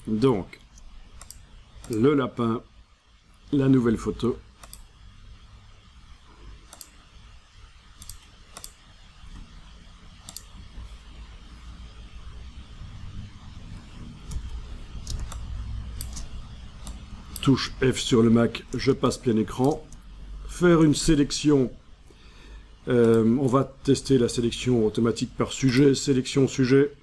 Donc, le lapin, la nouvelle photo. Touche F sur le Mac, je passe plein écran. Faire une sélection. On va tester la sélection automatique par sujet. Sélection sujet.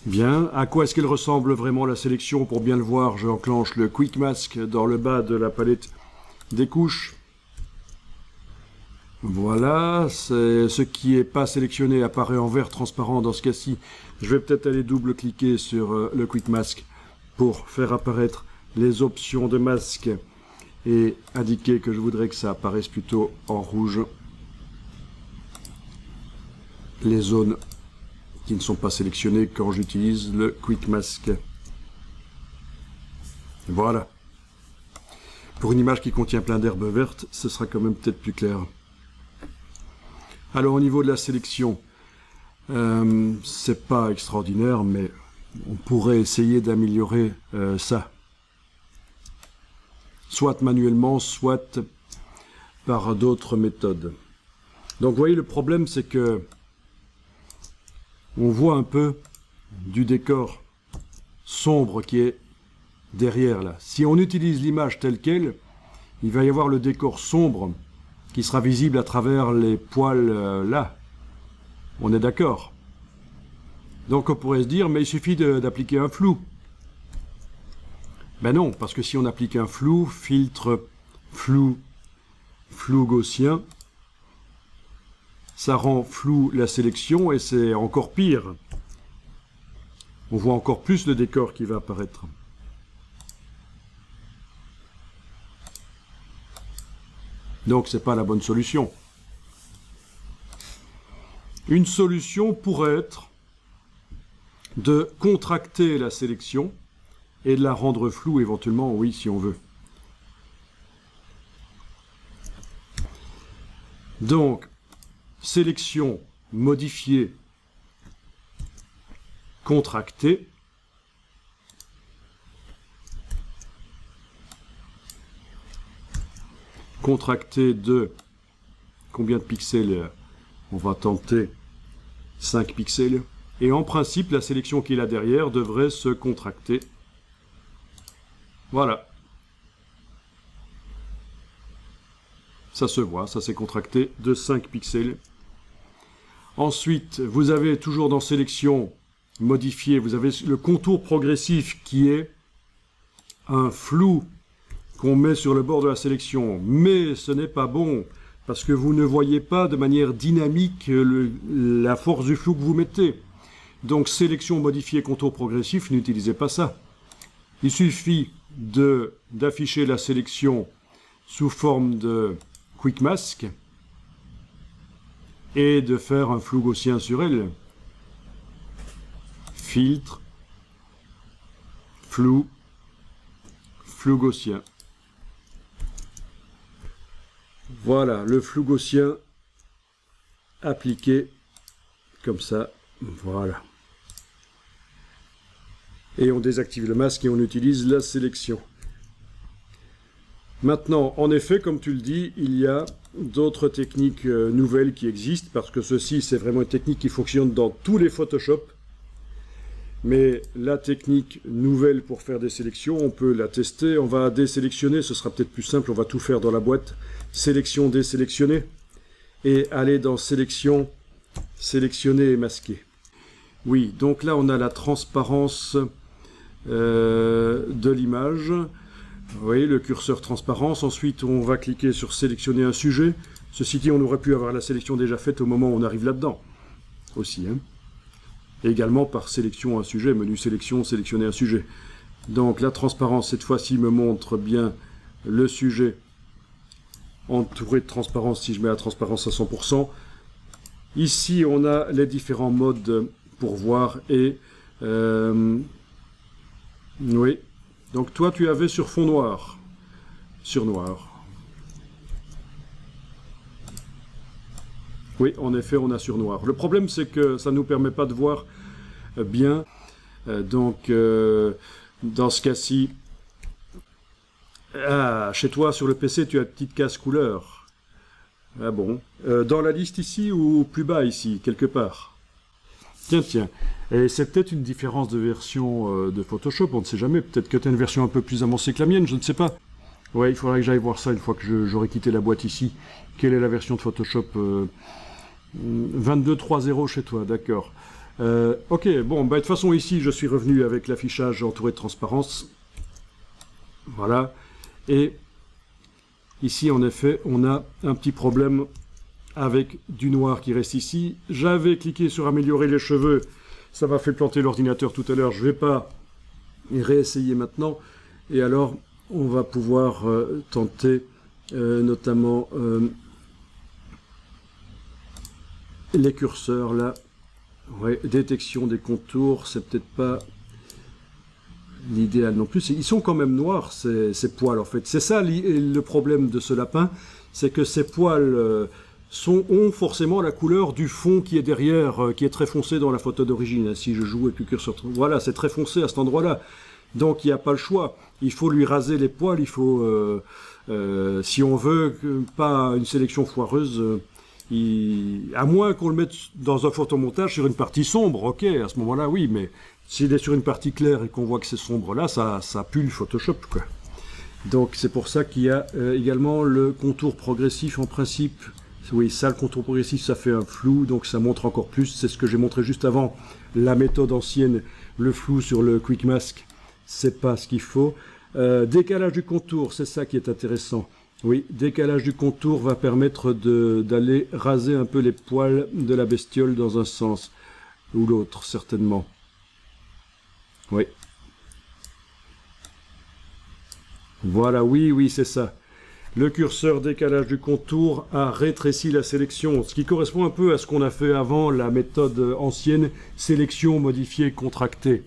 Bien. À quoi est-ce qu'elle ressemble vraiment la sélection? Pour bien le voir, j'enclenche le Quick Mask dans le bas de la palette des couches. Voilà, ce qui n'est pas sélectionné apparaît en vert transparent dans ce cas-ci. Je vais peut-être aller double-cliquer sur le Quick Mask pour faire apparaître les options de masque et indiquer que je voudrais que ça apparaisse plutôt en rouge. Les zones qui ne sont pas sélectionnées quand j'utilise le Quick Mask. Voilà. Pour une image qui contient plein d'herbes vertes, ce sera quand même peut-être plus clair. Alors au niveau de la sélection, c'est pas extraordinaire, mais on pourrait essayer d'améliorer ça. Soit manuellement, soit par d'autres méthodes. Donc vous voyez, le problème c'est que on voit un peu du décor sombre qui est derrière là. Si on utilise l'image telle qu'elle, il va y avoir le décor sombre qui sera visible à travers les poils là. On est d'accord? Donc on pourrait se dire, mais il suffit d'appliquer un flou. Ben non, parce que si on applique un flou, filtre, flou gaussien, ça rend flou la sélection et c'est encore pire. On voit encore plus le décor qui va apparaître. Donc c'est pas la bonne solution. Une solution pourrait être de contracter la sélection et de la rendre floue éventuellement, oui, si on veut. Donc, sélection modifiée, contractée. Contractée de combien de pixels? On va tenter 5 pixels. Et en principe, la sélection qui est là derrière devrait se contracter. Voilà. Ça se voit, ça s'est contracté de 5 pixels. Ensuite, vous avez toujours dans sélection modifiée, vous avez le contour progressif qui est un flou qu'on met sur le bord de la sélection. Mais ce n'est pas bon, parce que vous ne voyez pas de manière dynamique la force du flou que vous mettez. Donc sélection modifiée, contour progressif, n'utilisez pas ça. Il suffit d'afficher la sélection sous forme de Quick Mask et de faire un flou gaussien sur elle. Filtre, flou gaussien. Voilà, le flou gaussien appliqué comme ça. Voilà. Et on désactive le masque et on utilise la sélection. Maintenant, en effet, comme tu le dis, il y a d'autres techniques nouvelles qui existent, parce que ceci, c'est vraiment une technique qui fonctionne dans tous les Photoshop. Mais la technique nouvelle pour faire des sélections, on peut la tester. On va désélectionner, ce sera peut-être plus simple, on va tout faire dans la boîte. Sélection, désélectionner. Et aller dans sélection, sélectionner et masquer. Oui, donc là on a la transparence de l'image. Vous voyez le curseur transparence. Ensuite on va cliquer sur sélectionner un sujet. Ceci dit, on aurait pu avoir la sélection déjà faite au moment où on arrive là-dedans. Aussi, hein. Et également par sélection un sujet, menu sélection, sélectionner un sujet. Donc la transparence cette fois-ci me montre bien le sujet entouré de transparence si je mets la transparence à 100%. Ici on a les différents modes pour voir et oui. Donc toi tu avais sur fond noir, sur noir. Oui, en effet, on a sur noir. Le problème, c'est que ça ne nous permet pas de voir bien. Donc, dans ce cas-ci, chez toi, sur le PC, tu as une petite case couleur. Ah bon. Dans la liste ici ou plus bas ici, quelque part? Tiens, tiens. Et c'est peut-être une différence de version de Photoshop, on ne sait jamais. Peut-être que tu as une version un peu plus avancée que la mienne, je ne sais pas. Ouais, il faudrait que j'aille voir ça une fois que j'aurai quitté la boîte ici. Quelle est la version de Photoshop 22.3.0 chez toi, d'accord. Ok, bon, bah, de toute façon, ici, je suis revenu avec l'affichage entouré de transparence. Voilà. Et ici, en effet, on a un petit problème avec du noir qui reste ici. J'avais cliqué sur améliorer les cheveux. Ça m'a fait planter l'ordinateur tout à l'heure. Je ne vais pas réessayer maintenant. Et alors, on va pouvoir tenter notamment les curseurs là. Ouais, détection des contours, c'est peut-être pas l'idéal non plus. Ils sont quand même noirs, ces poils en fait. C'est ça le problème de ce lapin, c'est que ces poils ont forcément la couleur du fond qui est derrière, qui est très foncé dans la photo d'origine. Si je joue avec le curseur, voilà, c'est très foncé à cet endroit-là. Donc il n'y a pas le choix. Il faut lui raser les poils, il faut, si on veut pas une sélection foireuse, à moins qu'on le mette dans un photomontage sur une partie sombre, ok, à ce moment-là, oui, mais s'il est sur une partie claire et qu'on voit que c'est sombre là, ça pue le Photoshop, quoi. Donc c'est pour ça qu'il y a également le contour progressif en principe. Oui, ça, le contour progressif, ça fait un flou, donc ça montre encore plus. C'est ce que j'ai montré juste avant, la méthode ancienne, le flou sur le Quick Mask, c'est pas ce qu'il faut. Décalage du contour, c'est ça qui est intéressant. Oui, décalage du contour va permettre d'aller raser un peu les poils de la bestiole dans un sens ou l'autre, certainement. Oui. Voilà, oui, c'est ça. Le curseur décalage du contour a rétréci la sélection, ce qui correspond un peu à ce qu'on a fait avant, la méthode ancienne, sélection modifiée contractée.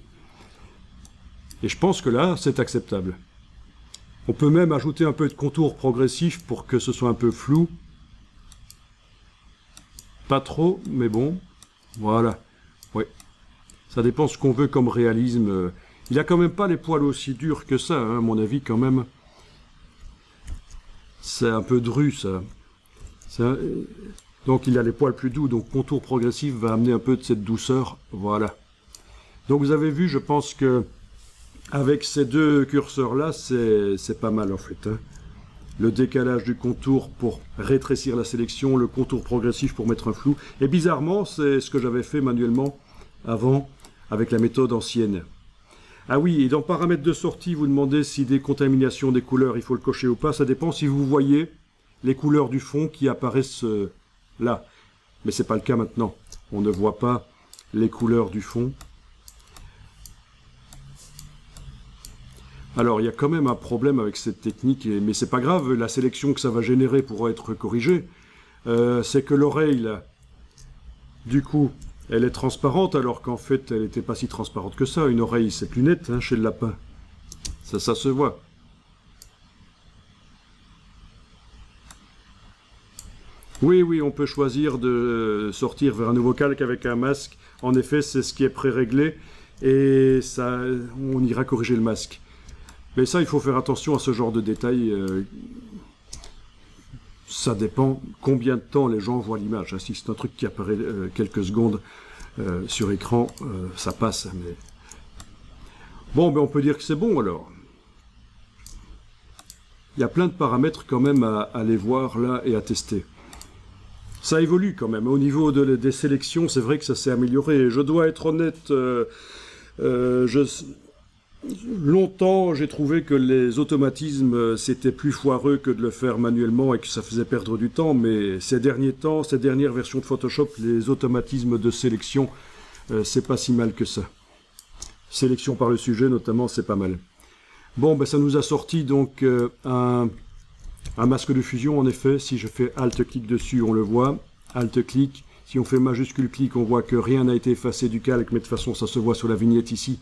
Et je pense que là, c'est acceptable. On peut même ajouter un peu de contour progressif pour que ce soit un peu flou. Pas trop, mais bon. Voilà. Oui. Ça dépend ce qu'on veut comme réalisme. Il a quand même pas les poils aussi durs que ça, hein, à mon avis, quand même. C'est un peu dru, ça. Donc il a les poils plus doux, donc contour progressif va amener un peu de cette douceur. Voilà. Donc vous avez vu, je pense que avec ces deux curseurs-là, c'est pas mal en fait. Hein. Le décalage du contour pour rétrécir la sélection, le contour progressif pour mettre un flou. Et bizarrement, c'est ce que j'avais fait manuellement avant avec la méthode ancienne. Ah oui, et dans paramètres de sortie, vous demandez si décontamination des couleurs, il faut le cocher ou pas. Ça dépend si vous voyez les couleurs du fond qui apparaissent là. Mais c'est pas le cas maintenant. On ne voit pas les couleurs du fond. Alors, il y a quand même un problème avec cette technique, mais c'est pas grave, la sélection que ça va générer pourra être corrigée. C'est que l'oreille, là, du coup, elle est transparente, alors qu'en fait, elle n'était pas si transparente que ça. Une oreille, c'est plus net, hein, chez le lapin. Ça se voit. Oui, on peut choisir de sortir vers un nouveau calque avec un masque. En effet, c'est ce qui est pré-réglé, et ça, on ira corriger le masque. Mais ça, il faut faire attention à ce genre de détails. Ça dépend combien de temps les gens voient l'image. Si c'est un truc qui apparaît quelques secondes sur écran, ça passe. Mais... Bon, on peut dire que c'est bon alors. Il y a plein de paramètres quand même à aller voir là et à tester. Ça évolue quand même. Au niveau des sélections, c'est vrai que ça s'est amélioré. Je dois être honnête, longtemps, j'ai trouvé que les automatismes, c'était plus foireux que de le faire manuellement et que ça faisait perdre du temps, mais ces derniers temps, ces dernières versions de Photoshop, les automatismes de sélection, c'est pas si mal que ça. Sélection par le sujet, notamment, c'est pas mal. Bon, ça nous a sorti donc un masque de fusion, en effet. Si je fais Alt-clic dessus, on le voit. Alt-clic. Si on fait majuscule-clic, on voit que rien n'a été effacé du calque, mais de toute façon, ça se voit sur la vignette ici.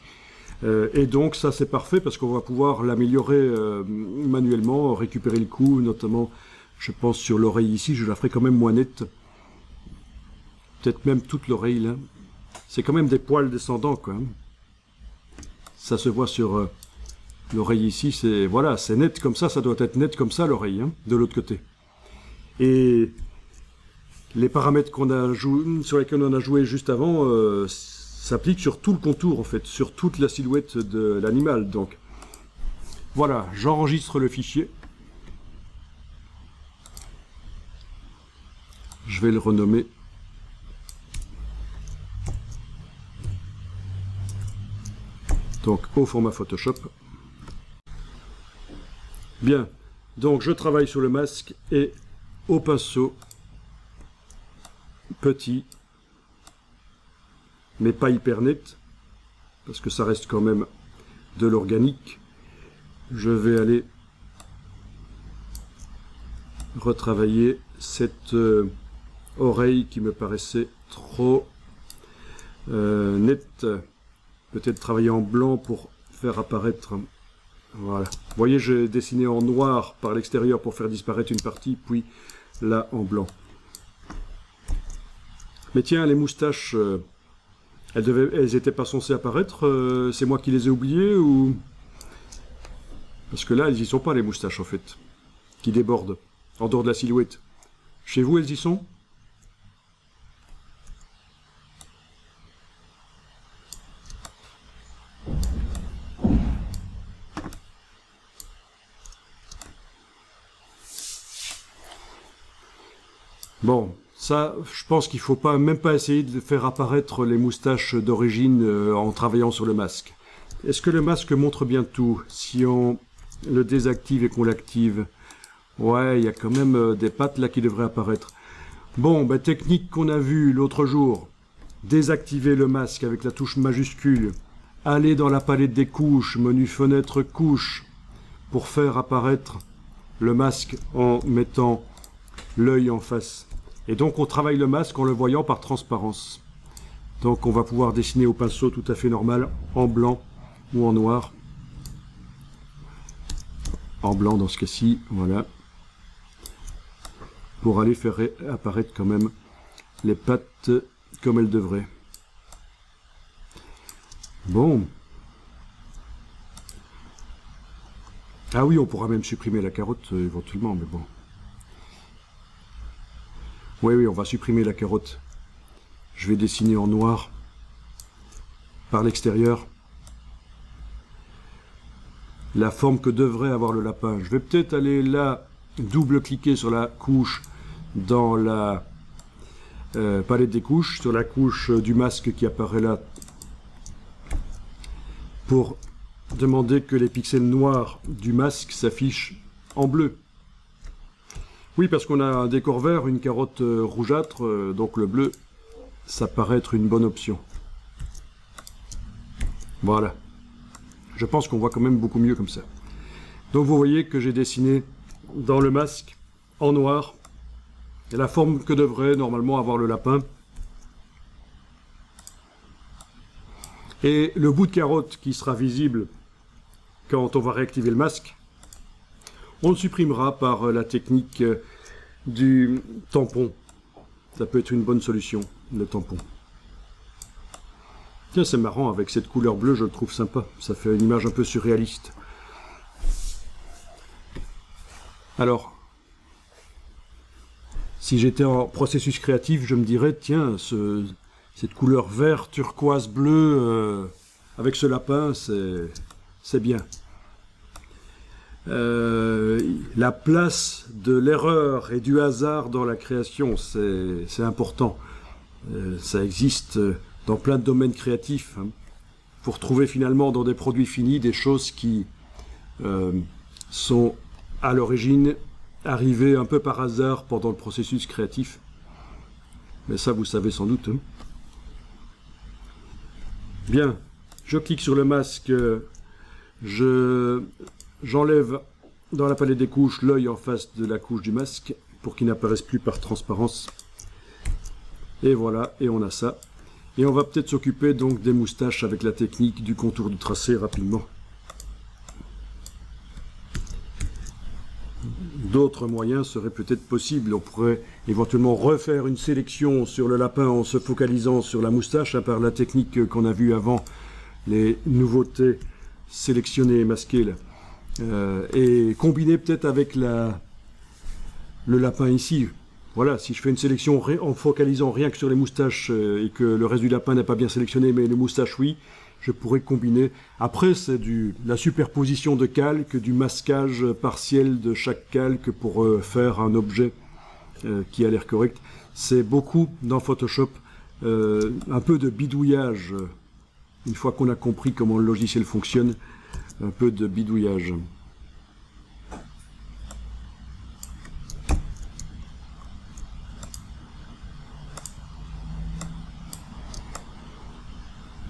Et donc ça c'est parfait parce qu'on va pouvoir l'améliorer manuellement, récupérer le coup, notamment je pense sur l'oreille ici, je la ferai quand même moins nette. peut-être même toute l'oreille là. C'est quand même des poils descendants quoi. Ça se voit sur l'oreille ici, c'est voilà, c'est net comme ça doit être net comme ça l'oreille, hein, de l'autre côté. Et les paramètres sur lesquels on a joué juste avant s'appliquent sur tout le contour en fait, sur toute la silhouette de l'animal. Donc voilà, j'enregistre le fichier. Je vais le renommer. Donc au format Photoshop. Bien, donc je travaille sur le masque et au pinceau, petit, mais pas hyper net, parce que ça reste quand même de l'organique. Je vais aller retravailler cette oreille qui me paraissait trop nette. Peut-être travailler en blanc pour faire apparaître. Voilà. Vous voyez, j'ai dessiné en noir par l'extérieur pour faire disparaître une partie, puis là en blanc. Mais tiens, les moustaches, elles n'étaient pas censées apparaître. C'est moi qui les ai oubliées ou... Parce que là, elles y sont pas, les moustaches, en fait, qui débordent, en dehors de la silhouette. Chez vous, elles y sont? Bon, ça, je pense qu'il ne faut même pas essayer de faire apparaître les moustaches d'origine en travaillant sur le masque. Est-ce que le masque montre bien tout? Si on le désactive et qu'on l'active, ouais, il y a quand même des pattes là qui devraient apparaître. Bon, ben, technique qu'on a vue l'autre jour, désactiver le masque avec la touche majuscule, aller dans la palette des couches, menu fenêtre couche, pour faire apparaître le masque en mettant l'œil en face. Et donc on travaille le masque en le voyant par transparence. Donc on va pouvoir dessiner au pinceau tout à fait normal, en blanc ou en noir. En blanc dans ce cas-ci, voilà. Pour aller faire apparaître quand même les pattes comme elles devraient. Bon. Ah oui, on pourra même supprimer la carotte éventuellement, mais bon. Oui, on va supprimer la carotte. Je vais dessiner en noir par l'extérieur la forme que devrait avoir le lapin. Je vais peut-être aller là, double-cliquer sur la couche dans la palette des couches, sur la couche du masque qui apparaît là, pour demander que les pixels noirs du masque s'affichent en bleu. Oui, parce qu'on a un décor vert, une carotte rougeâtre, donc le bleu, ça paraît être une bonne option. Voilà. Je pense qu'on voit quand même beaucoup mieux comme ça. Donc vous voyez que j'ai dessiné dans le masque, en noir, la forme que devrait normalement avoir le lapin. Et le bout de carotte qui sera visible quand on va réactiver le masque, on le supprimera par la technique du tampon. Ça peut être une bonne solution, le tampon. Tiens, c'est marrant, avec cette couleur bleue, je le trouve sympa. Ça fait une image un peu surréaliste. Alors, si j'étais en processus créatif, je me dirais, tiens, cette couleur vert, turquoise, bleu, avec ce lapin, c'est bien. La place de l'erreur et du hasard dans la création, c'est important. Ça existe dans plein de domaines créatifs, hein, pour trouver finalement dans des produits finis des choses qui sont à l'origine arrivées un peu par hasard pendant le processus créatif. Mais ça, vous savez sans doute. Hein. Bien, je clique sur le masque, j'enlève dans la palette des couches l'œil en face de la couche du masque pour qu'il n'apparaisse plus par transparence. Et voilà, et on a ça. Et on va peut-être s'occuper donc des moustaches avec la technique du contour du tracé rapidement. d'autres moyens seraient peut-être possibles. On pourrait éventuellement refaire une sélection sur le lapin en se focalisant sur la moustache, à part la technique qu'on a vue avant, les nouveautés sélectionnées et masquées, là. Et combiner peut-être avec le lapin ici. Voilà, si je fais une sélection en focalisant rien que sur les moustaches et que le reste du lapin n'est pas bien sélectionné, mais les moustaches oui, je pourrais combiner. Après, c'est la superposition de calques, du masquage partiel de chaque calque pour faire un objet qui a l'air correct. C'est beaucoup dans Photoshop, un peu de bidouillage. Une fois qu'on a compris comment le logiciel fonctionne, un peu de bidouillage.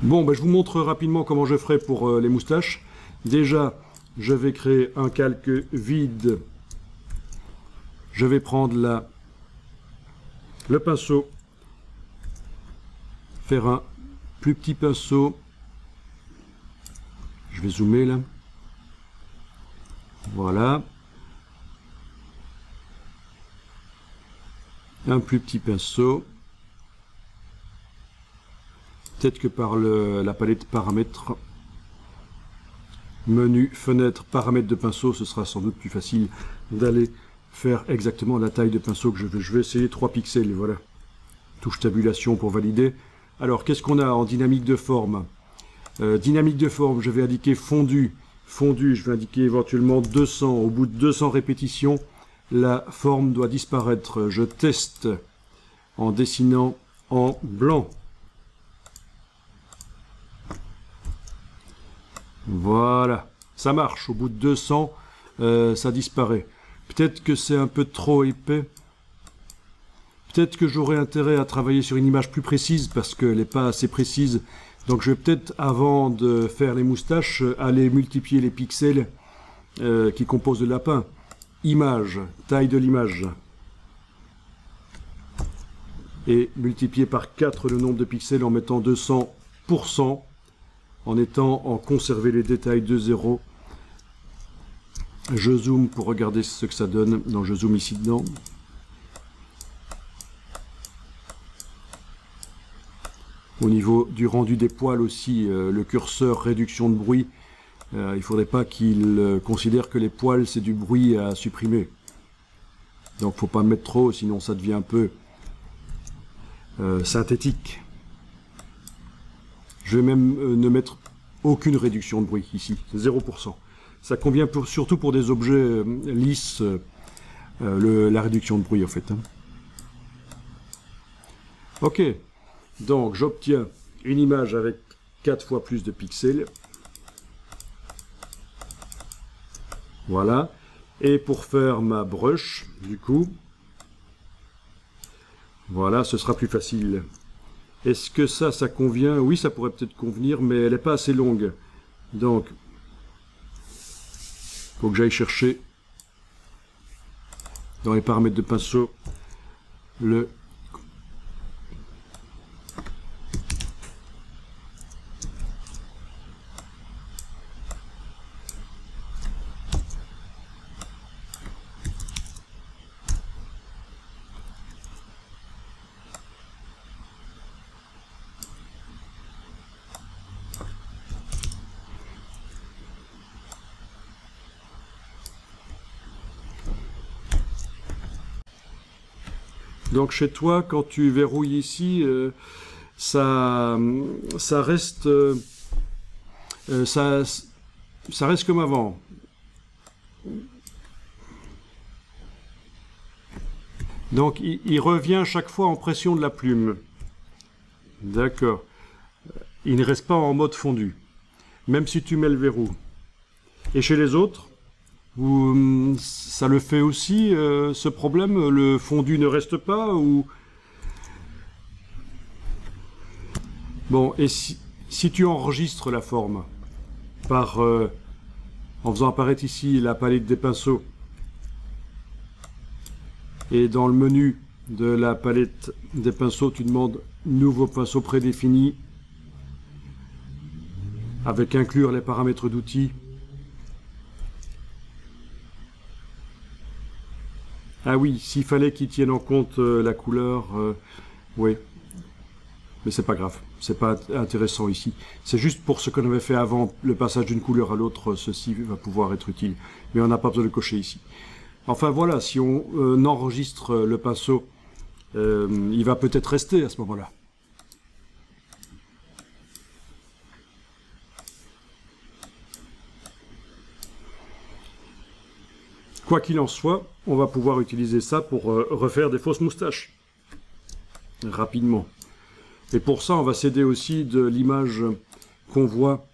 Bon, ben, je vous montre rapidement comment je ferai pour les moustaches. Déjà, je vais créer un calque vide. Je vais prendre le pinceau, faire un plus petit pinceau. Je vais zoomer là. Voilà. Un plus petit pinceau. Peut-être que par la palette paramètres, menu, fenêtre, paramètres de pinceau, ce sera sans doute plus facile d'aller faire exactement la taille de pinceau que je veux. Je vais essayer 3 pixels, voilà. Touche tabulation pour valider. Alors, qu'est-ce qu'on a en dynamique de forme? Dynamique de forme, je vais indiquer fondu. Fondu, je vais indiquer éventuellement 200. Au bout de 200 répétitions, la forme doit disparaître. Je teste en dessinant en blanc. Voilà, ça marche. Au bout de 200, ça disparaît. Peut-être que c'est un peu trop épais. Peut-être que j'aurais intérêt à travailler sur une image plus précise parce qu'elle n'est pas assez précise. Donc je vais peut-être, avant de faire les moustaches, aller multiplier les pixels qui composent le lapin. Image, taille de l'image. Et multiplier par 4 le nombre de pixels en mettant 200%, en conserver les détails de 0. Je zoome pour regarder ce que ça donne. Donc je zoome ici dedans. Au niveau du rendu des poils aussi, le curseur réduction de bruit, il ne faudrait pas qu'il considère que les poils c'est du bruit à supprimer. Donc faut pas mettre trop, sinon ça devient un peu synthétique. Je vais même ne mettre aucune réduction de bruit ici, 0%. Ça convient surtout pour des objets lisses, la réduction de bruit en fait. Hein. Ok. Donc, j'obtiens une image avec 4 fois plus de pixels. Voilà. Et pour faire ma brush, du coup, voilà, ce sera plus facile. Est-ce que ça convient? Oui, ça pourrait peut-être convenir, mais elle n'est pas assez longue. Donc, il faut que j'aille chercher dans les paramètres de pinceau le... Donc chez toi, quand tu verrouilles ici, ça reste ça reste comme avant. Donc il revient chaque fois en pression de la plume. D'accord. Il ne reste pas en mode fondu, même si tu mets le verrou. Et chez les autres, ça le fait aussi, ce problème? Le fondu ne reste pas ou... Bon, et si tu enregistres la forme par en faisant apparaître ici la palette des pinceaux, et dans le menu de la palette des pinceaux, tu demandes nouveau pinceau prédéfini avec inclure les paramètres d'outils. Ah oui, s'il fallait qu'ils tiennent en compte la couleur, oui. Mais c'est pas grave, c'est pas intéressant ici. C'est juste pour ce qu'on avait fait avant, le passage d'une couleur à l'autre, ceci va pouvoir être utile. Mais on n'a pas besoin de le cocher ici. Enfin voilà, si on enregistre le pinceau, il va peut-être rester à ce moment-là. Quoi qu'il en soit, on va pouvoir utiliser ça pour refaire des fausses moustaches. Rapidement. Et pour ça, on va s'aider aussi de l'image qu'on voit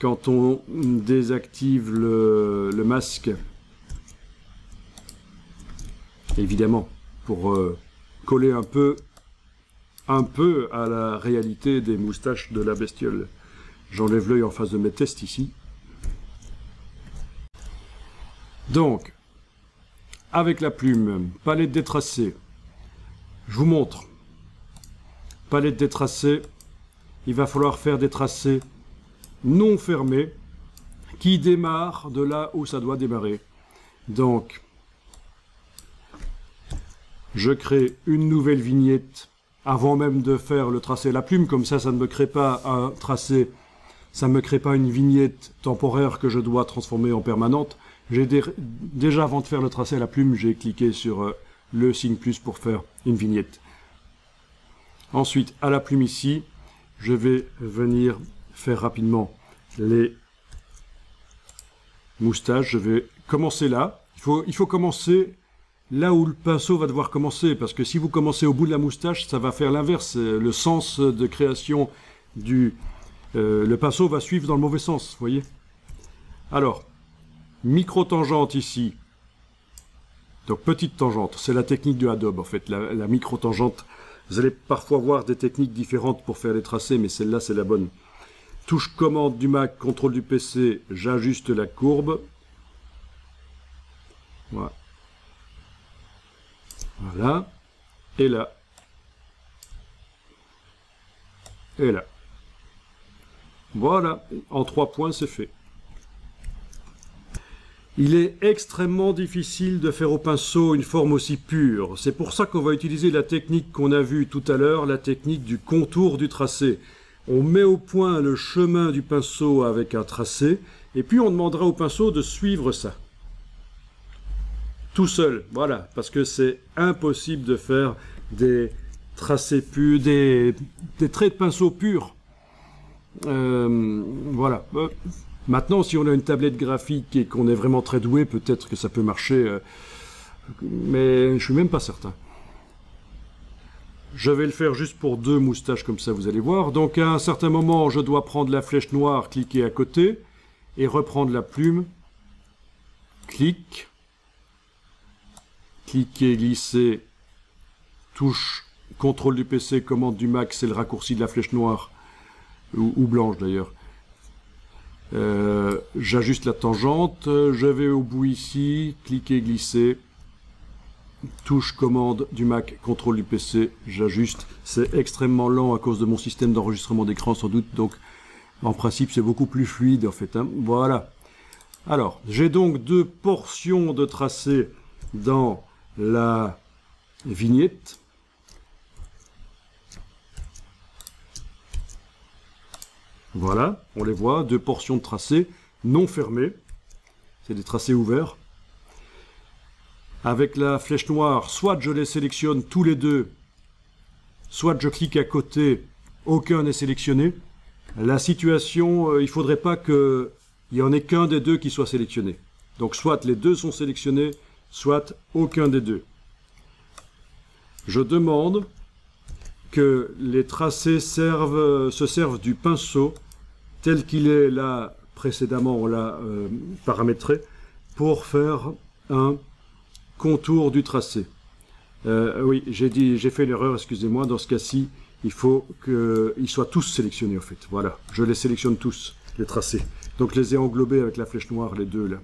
quand on désactive le masque. Évidemment, pour coller un peu à la réalité des moustaches de la bestiole. J'enlève l'œil en face de mes tests ici. Donc, avec la plume, palette détracée, je vous montre. Palette détracée, il va falloir faire des tracés non fermés qui démarrent de là où ça doit démarrer. Donc, je crée une nouvelle vignette avant même de faire le tracé à la plume, comme ça ne me crée pas un tracé, ça ne me crée pas une vignette temporaire que je dois transformer en permanente. Déjà avant de faire le tracé à la plume, j'ai cliqué sur le signe plus pour faire une vignette. Ensuite, à la plume ici, je vais venir faire rapidement les moustaches. Je vais commencer là. Il faut commencer là où le pinceau va devoir commencer, parce que si vous commencez au bout de la moustache, ça va faire l'inverse. Le sens de création du... le pinceau va suivre dans le mauvais sens, vous voyez. Alors, micro-tangente ici. Donc, petite tangente. C'est la technique de Adobe, en fait, la micro-tangente. Vous allez parfois voir des techniques différentes pour faire les tracés, mais celle-là, c'est la bonne. Touche commande du Mac, contrôle du PC, j'ajuste la courbe. Voilà. Voilà. Et là. Et là. Voilà. En 3 points, c'est fait. Il est extrêmement difficile de faire au pinceau une forme aussi pure. C'est pour ça qu'on va utiliser la technique qu'on a vue tout à l'heure, la technique du contour du tracé. On met au point le chemin du pinceau avec un tracé, et puis on demandera au pinceau de suivre ça. Tout seul, voilà, parce que c'est impossible de faire des tracés purs, des traits de pinceau purs. Voilà. Maintenant, si on a une tablette graphique et qu'on est vraiment très doué, peut-être que ça peut marcher, mais je suis même pas certain. Je vais le faire juste pour 2 moustaches, comme ça vous allez voir. Donc à un certain moment, je dois prendre la flèche noire, cliquer à côté, et reprendre la plume. Clic. Cliquer, glisser, touche, contrôle du PC, commande du Mac, c'est le raccourci de la flèche noire, ou blanche d'ailleurs. J'ajuste la tangente, je vais au bout ici, cliquer, glisser, touche commande du Mac, contrôle du PC, j'ajuste. C'est extrêmement lent à cause de mon système d'enregistrement d'écran sans doute, donc en principe c'est beaucoup plus fluide en fait. Hein. Voilà. Alors, j'ai donc 2 portions de tracé dans la vignette. Voilà, on les voit, 2 portions de tracés non fermées. C'est des tracés ouverts. Avec la flèche noire, soit je les sélectionne tous les 2, soit je clique à côté, aucun n'est sélectionné. La situation, il ne faudrait pas qu'il n'y en ait qu'un des 2 qui soit sélectionné. Donc soit les 2 sont sélectionnés, soit aucun des 2. Je demande que les tracés se servent du pinceau tel qu'il est là précédemment, on l'a paramétré, pour faire un contour du tracé. Oui, j'ai fait l'erreur, excusez-moi, dans ce cas-ci, il faut qu'ils soient tous sélectionnés en fait. Voilà, je les sélectionne tous, les tracés. Donc je les ai englobés avec la flèche noire, les 2 là.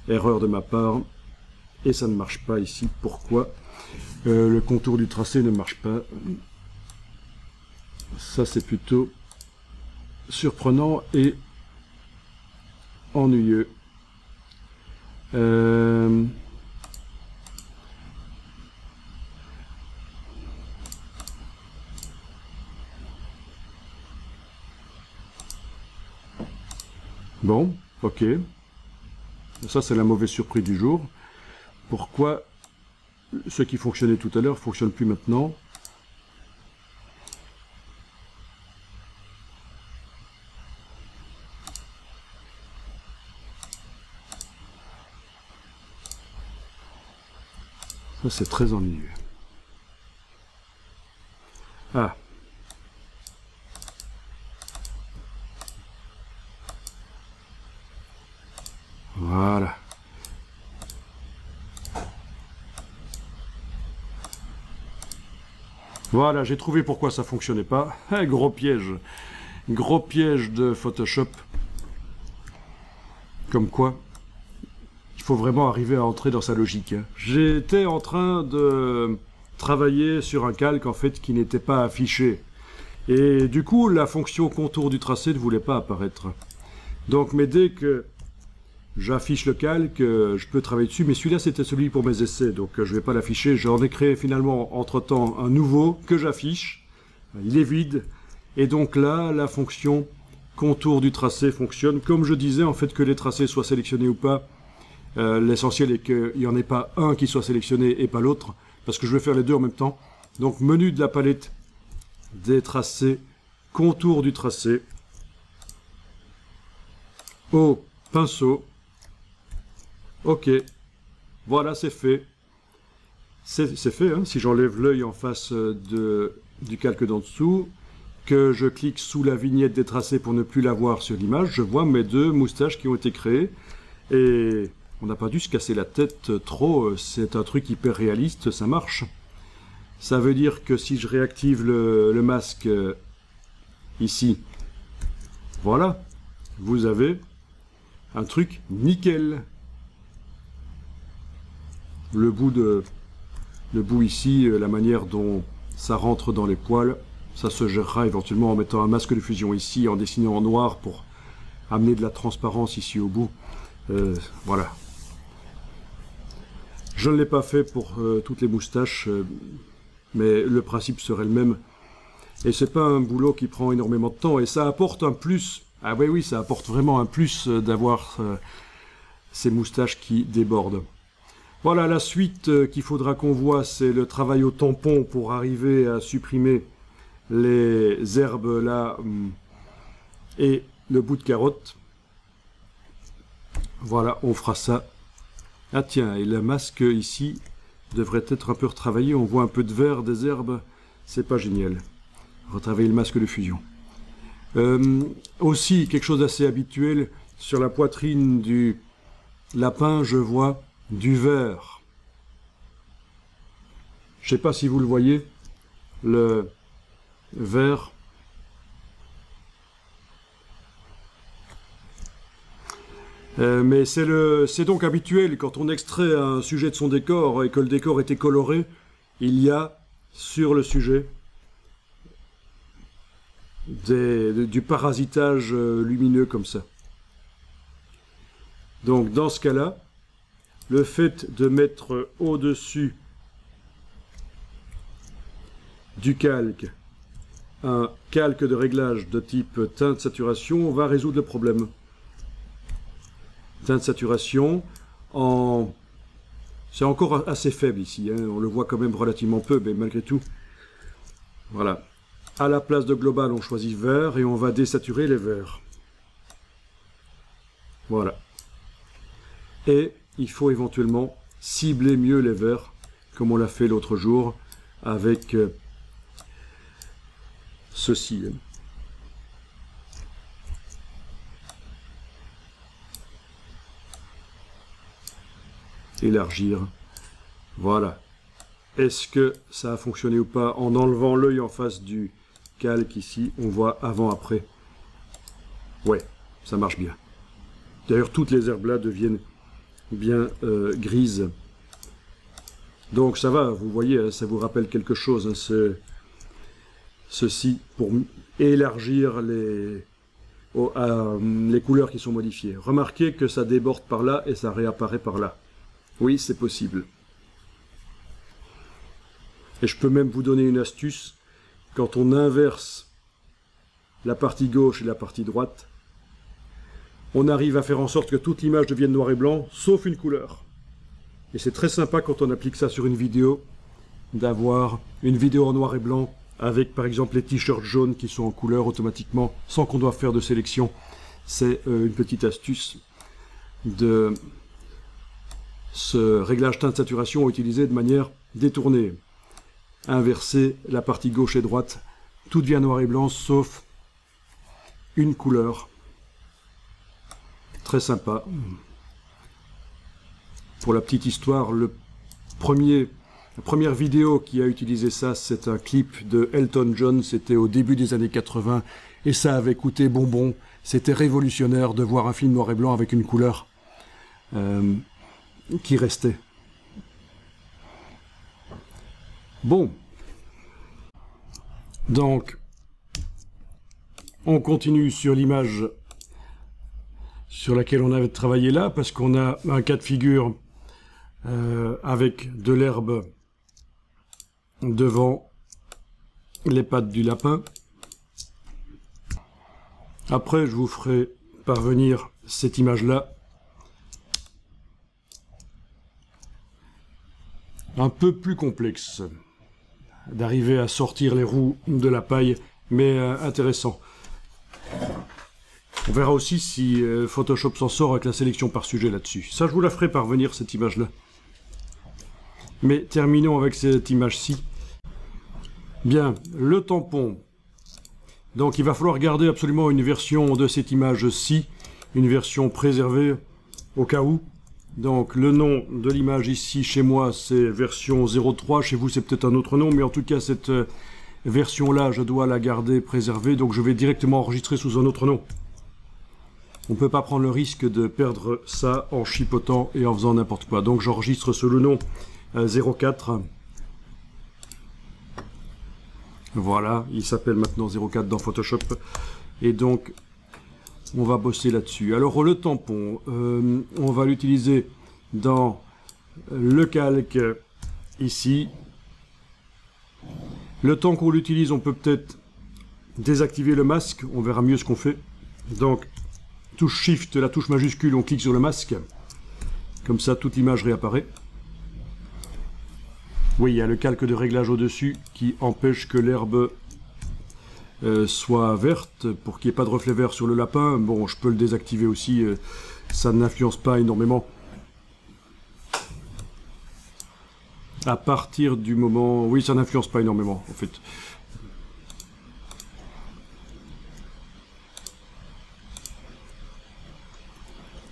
Erreur de ma part, et ça ne marche pas ici. Pourquoi le contour du tracé ne marche pas? Ça c'est plutôt surprenant et ennuyeux. Bon, ok. Ça, c'est la mauvaise surprise du jour. Pourquoi ce qui fonctionnait tout à l'heure ne fonctionne plus maintenant? Ça, c'est très ennuyeux. Ah. Voilà. Voilà, j'ai trouvé pourquoi ça fonctionnait pas. Un gros piège. Gros piège de Photoshop. Comme quoi, il faut vraiment arriver à entrer dans sa logique. J'étais en train de travailler sur un calque en fait qui n'était pas affiché. Et du coup, la fonction contour du tracé ne voulait pas apparaître. Donc, mais dès que j'affiche le calque, je peux travailler dessus, mais celui-là c'était celui pour mes essais, donc je ne vais pas l'afficher. J'en ai créé finalement entre-temps un nouveau que j'affiche. Il est vide, et donc là, la fonction contour du tracé fonctionne. Comme je disais, en fait, que les tracés soient sélectionnés ou pas, l'essentiel est qu'il n'y en ait pas un qui soit sélectionné et pas l'autre, parce que je vais faire les deux en même temps. Donc menu de la palette des tracés, contour du tracé, au pinceau. Ok, voilà, c'est fait. C'est fait, hein, si j'enlève l'œil en face du calque d'en dessous, que je clique sous la vignette des tracés pour ne plus la voir sur l'image, je vois mes deux moustaches qui ont été créées. Et on n'a pas dû se casser la tête trop, c'est un truc hyper réaliste, ça marche. Ça veut dire que si je réactive le masque ici, voilà, vous avez un truc nickel. Le bout ici, la manière dont ça rentre dans les poils, ça se gérera éventuellement en mettant un masque de fusion ici, en dessinant en noir pour amener de la transparence ici au bout. Voilà. Je ne l'ai pas fait pour toutes les moustaches, mais le principe serait le même. Et c'est pas un boulot qui prend énormément de temps, et ça apporte un plus. Ah oui, oui, ça apporte vraiment un plus d'avoir ces moustaches qui débordent. Voilà, la suite qu'il faudra qu'on voit, c'est le travail au tampon pour arriver à supprimer les herbes là et le bout de carotte. Voilà, on fera ça. Ah tiens, et le masque ici devrait être un peu retravaillé. On voit un peu de vert, des herbes. C'est pas génial. Retravailler le masque de fusion. Aussi, quelque chose d'assez habituel, sur la poitrine du lapin, je vois du vert. Je sais pas si vous le voyez, le vert. Mais c'est donc habituel, quand on extrait un sujet de son décor et que le décor était coloré, il y a sur le sujet du parasitage lumineux comme ça. Donc dans ce cas-là, le fait de mettre au-dessus du calque un calque de réglage de type teinte saturation va résoudre le problème. Teinte saturation, c'est encore assez faible ici, hein. On le voit quand même relativement peu, mais malgré tout. Voilà. À la place de global, on choisit vert et on va désaturer les verts. Voilà. Et il faut éventuellement cibler mieux les verts, comme on l'a fait l'autre jour avec ceci. Élargir. Voilà. Est-ce que ça a fonctionné ou pas? En enlevant l'œil en face du calque ici, on voit avant-après. Ouais, ça marche bien. D'ailleurs, toutes les herbes là deviennent bien grises. Donc ça va, vous voyez, ça vous rappelle quelque chose. Hein, ceci pour élargir les couleurs qui sont modifiées. Remarquez que ça déborde par là et ça réapparaît par là. Oui, c'est possible. Et je peux même vous donner une astuce. Quand on inverse la partie gauche et la partie droite, on arrive à faire en sorte que toute l'image devienne noir et blanc, sauf une couleur. Et c'est très sympa quand on applique ça sur une vidéo, d'avoir une vidéo en noir et blanc, avec par exemple les t-shirts jaunes qui sont en couleur automatiquement, sans qu'on doive faire de sélection. C'est une petite astuce de ce réglage teinte saturation utilisé de manière détournée. Inverser la partie gauche et droite, tout devient noir et blanc sauf une couleur. Très sympa. Pour la petite histoire, la première vidéo qui a utilisé ça, c'est un clip de Elton John, c'était au début des années 80, et ça avait coûté bonbon. C'était révolutionnaire de voir un film noir et blanc avec une couleur qui restait. Bon. Donc, on continue sur l'image sur laquelle on avait travaillé là, parce qu'on a un cas de figure avec de l'herbe devant les pattes du lapin. Après, je vous ferai parvenir cette image-là. Un peu plus complexe d'arriver à sortir les roues de la paille, mais intéressant. On verra aussi si Photoshop s'en sort avec la sélection par sujet là-dessus. Ça, je vous la ferai parvenir, cette image-là. Mais terminons avec cette image-ci. Bien, le tampon. Donc il va falloir garder absolument une version de cette image-ci, une version préservée au cas où. Donc le nom de l'image ici, chez moi, c'est version 03, chez vous c'est peut-être un autre nom, mais en tout cas cette version-là, je dois la garder préservée, donc je vais directement enregistrer sous un autre nom. On ne peut pas prendre le risque de perdre ça en chipotant et en faisant n'importe quoi. Donc j'enregistre sous le nom 04. Voilà, il s'appelle maintenant 04 dans Photoshop. Et donc, on va bosser là-dessus. Alors, le tampon, on va l'utiliser dans le calque ici. Le temps qu'on l'utilise, on peut peut-être désactiver le masque. On verra mieux ce qu'on fait. Donc, touche Shift, la touche majuscule, on clique sur le masque. Comme ça, toute l'image réapparaît. Oui, il y a le calque de réglage au-dessus qui empêche que l'herbe soit verte pour qu'il n'y ait pas de reflet vert sur le lapin. Bon, je peux le désactiver aussi, ça n'influence pas énormément. À partir du moment... Oui, ça n'influence pas énormément, en fait.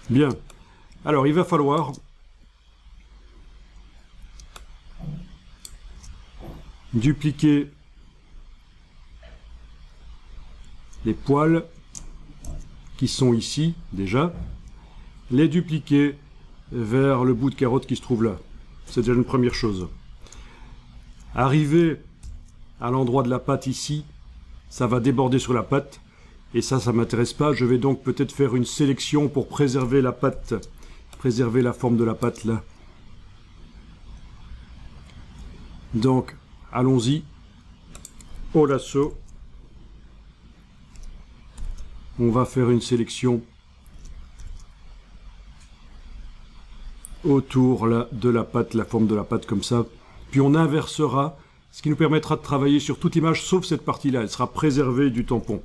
Bien. Alors, il va falloir... dupliquer les poils qui sont ici déjà, les dupliquer vers le bout de carotte qui se trouve là. C'est déjà une première chose. Arriver à l'endroit de la patte ici, ça va déborder sur la patte et ça m'intéresse pas. Je vais donc peut-être faire une sélection pour préserver la patte, préserver la forme de la patte là. Donc allons-y, au lasso, on va faire une sélection autour là, de la patte, la forme de la patte comme ça, puis on inversera, ce qui nous permettra de travailler sur toute image sauf cette partie-là, elle sera préservée du tampon.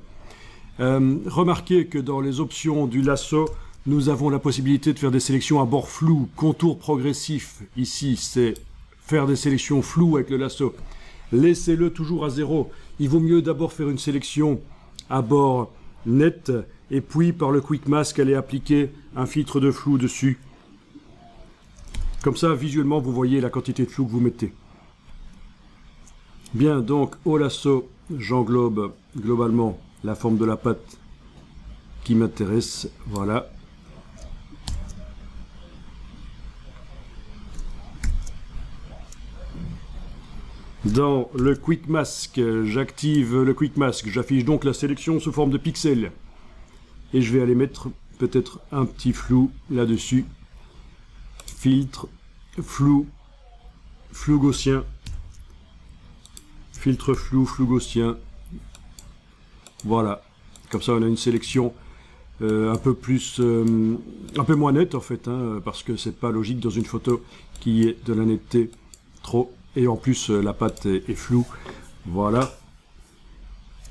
Remarquez que dans les options du lasso, nous avons la possibilité de faire des sélections à bord flou, contour progressif, ici c'est faire des sélections floues avec le lasso. Laissez-le toujours à 0. Il vaut mieux d'abord faire une sélection à bord net et puis par le Quick Mask aller appliquer un filtre de flou dessus. Comme ça, visuellement, vous voyez la quantité de flou que vous mettez. Bien, donc au lasso, j'englobe globalement la forme de la patte qui m'intéresse. Voilà. Dans le Quick Mask, j'active le Quick Mask, j'affiche donc la sélection sous forme de pixels. Et je vais aller mettre peut-être un petit flou là-dessus. Filtre, flou, flou gaussien. Filtre flou, flou gaussien. Voilà. Comme ça, on a une sélection un peu plus, un peu moins nette en fait, hein, parce que c'est pas logique dans une photo qui est de la netteté trop, et en plus la pâte est floue. Voilà,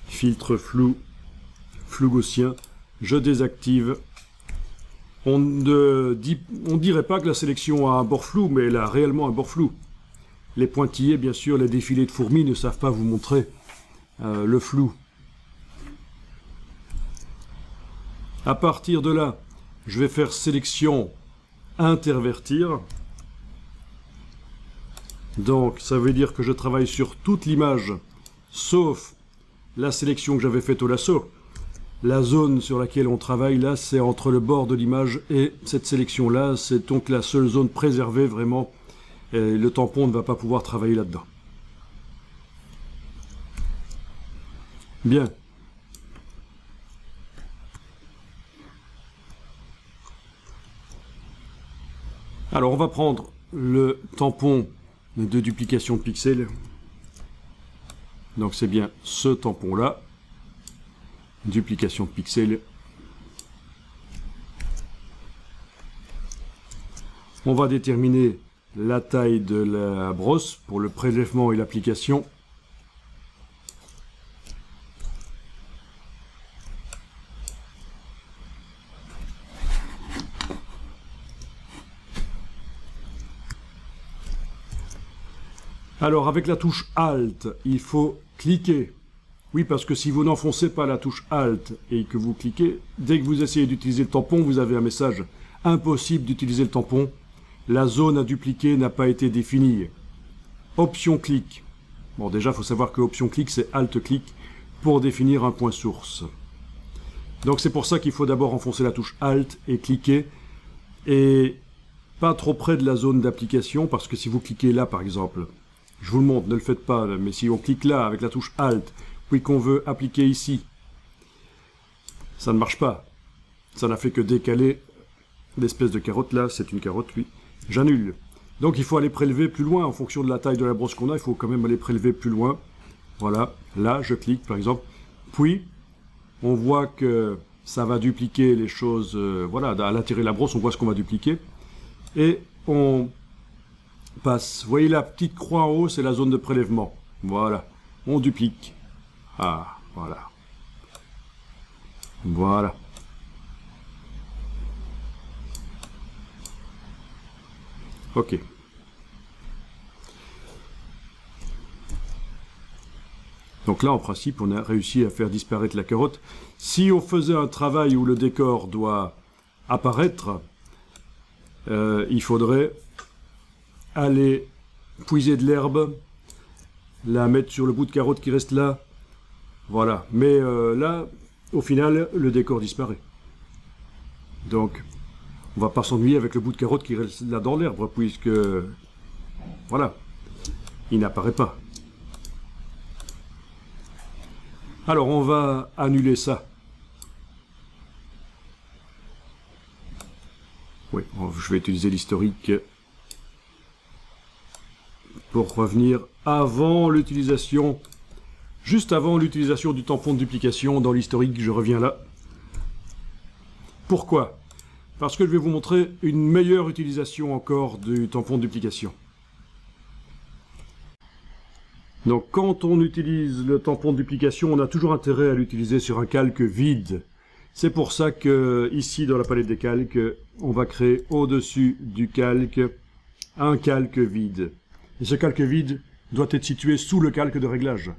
filtre flou, flou gaussien, je désactive. On ne dirait pas que la sélection a un bord flou, mais elle a réellement un bord flou. Les pointillés, bien sûr, les défilés de fourmis ne savent pas vous montrer le flou. À partir de là, je vais faire sélection intervertir. Donc, ça veut dire que je travaille sur toute l'image, sauf la sélection que j'avais faite au lasso. La zone sur laquelle on travaille, là, c'est entre le bord de l'image et cette sélection-là. C'est donc la seule zone préservée, vraiment. Et le tampon ne va pas pouvoir travailler là-dedans. Bien. Alors, on va prendre le tampon de duplication de pixels. Donc, c'est bien ce tampon-là. Duplication de pixels. On va déterminer la taille de la brosse pour le prélèvement et l'application. Alors, avec la touche Alt, il faut cliquer. Oui, parce que si vous n'enfoncez pas la touche Alt et que vous cliquez, dès que vous essayez d'utiliser le tampon, vous avez un message « Impossible d'utiliser le tampon. La zone à dupliquer n'a pas été définie. » Option clic. Bon, déjà, il faut savoir que option clic, c'est Alt-clic pour définir un point source. Donc, c'est pour ça qu'il faut d'abord enfoncer la touche Alt et cliquer. Et pas trop près de la zone d'application, parce que si vous cliquez là, par exemple, je vous le montre, ne le faites pas, mais si on clique là avec la touche Alt, puis qu'on veut appliquer ici, ça ne marche pas. Ça n'a fait que décaler l'espèce de carotte là, c'est une carotte, oui. J'annule. Donc il faut aller prélever plus loin, en fonction de la taille de la brosse qu'on a, il faut quand même aller prélever plus loin. Voilà, là je clique par exemple, puis on voit que ça va dupliquer les choses, voilà, à l'intérieur de la brosse, on voit ce qu'on va dupliquer. Et on passe, vous voyez la petite croix en haut, c'est la zone de prélèvement. Voilà, on duplique. Ah, voilà. Voilà. Ok. Donc là, en principe, on a réussi à faire disparaître la carotte. Si on faisait un travail où le décor doit apparaître, il faudrait aller puiser de l'herbe, la mettre sur le bout de carotte qui reste là. Voilà. Mais là, au final, le décor disparaît. Donc, on va pas s'ennuyer avec le bout de carotte qui reste là dans l'herbe, puisque, voilà, il n'apparaît pas. Alors, on va annuler ça. Oui, je vais utiliser l'historique pour revenir avant l'utilisation, juste avant l'utilisation du tampon de duplication. Dans l'historique, je reviens là. Pourquoi ? Parce que je vais vous montrer une meilleure utilisation encore du tampon de duplication. Donc quand on utilise le tampon de duplication, on a toujours intérêt à l'utiliser sur un calque vide. C'est pour ça que ici dans la palette des calques, on va créer au-dessus du calque un calque vide. Et ce calque vide doit être situé sous le calque de réglage.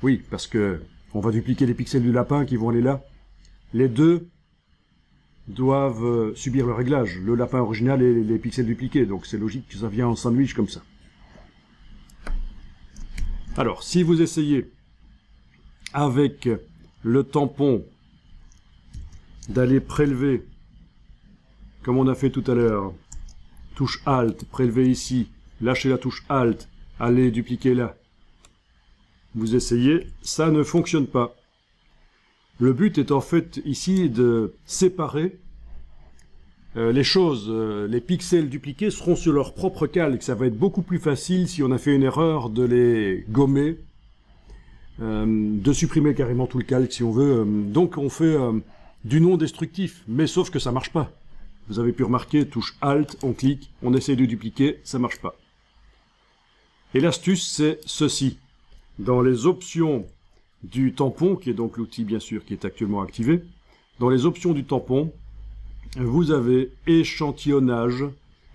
Oui, parce que on va dupliquer les pixels du lapin qui vont aller là. Les deux doivent subir le réglage, le lapin original et les pixels dupliqués, donc c'est logique que ça vient en sandwich comme ça. Alors, si vous essayez avec le tampon d'aller prélever, comme on a fait tout à l'heure, touche Alt, prélever ici, lâchez la touche Alt, allez dupliquer là, vous essayez, ça ne fonctionne pas. Le but est en fait ici de séparer les choses. Les pixels dupliqués seront sur leur propre calque. Ça va être beaucoup plus facile si on a fait une erreur de les gommer, de supprimer carrément tout le calque si on veut. Donc on fait du non destructif, mais sauf que ça marche pas. Vous avez pu remarquer, touche Alt, on clique, on essaie de dupliquer, ça marche pas. Et l'astuce, c'est ceci. Dans les options du tampon, qui est donc l'outil bien sûr qui est actuellement activé, dans les options du tampon, vous avez échantillonnage.